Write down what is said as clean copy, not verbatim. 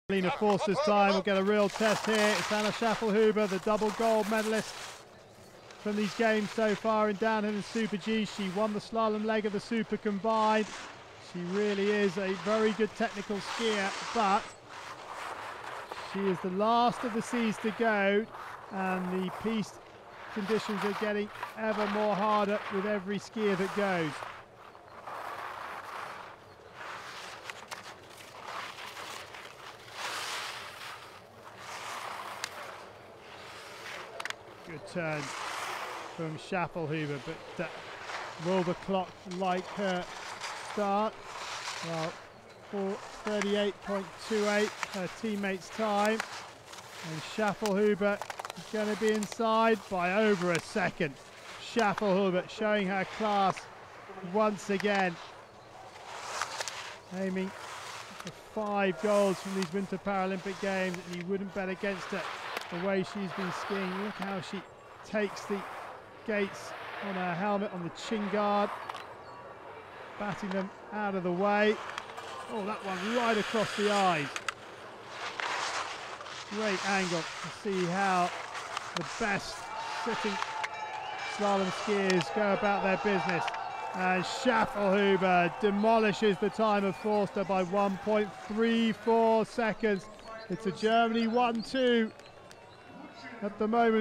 Lena Forster's time will get a real test here. It's Anna Schaffelhuber, the double gold medalist from these games so far in downhill and Super G. She won the slalom leg of the Super Combined. She really is a very good technical skier, but she is the last of the seas to go, and the piste conditions are getting ever more harder with every skier that goes. Good turn from Schaffelhuber, but will the clock like her start? Well, 4:38.28 her teammate's time, and Schaffelhuber is going to be inside by over a second. Schaffelhuber showing her class once again, aiming for 5 golds from these Winter Paralympic Games, and you wouldn't bet against her. The way she's been skiing, look how she takes the gates on her helmet, on the chin guard, batting them out of the way. Oh, that one right across the eyes. Great angle to see how the best sitting slalom skiers go about their business. And Schaffelhuber demolishes the time of Forster by 1.34 seconds. It's a Germany 1-2 at the moment.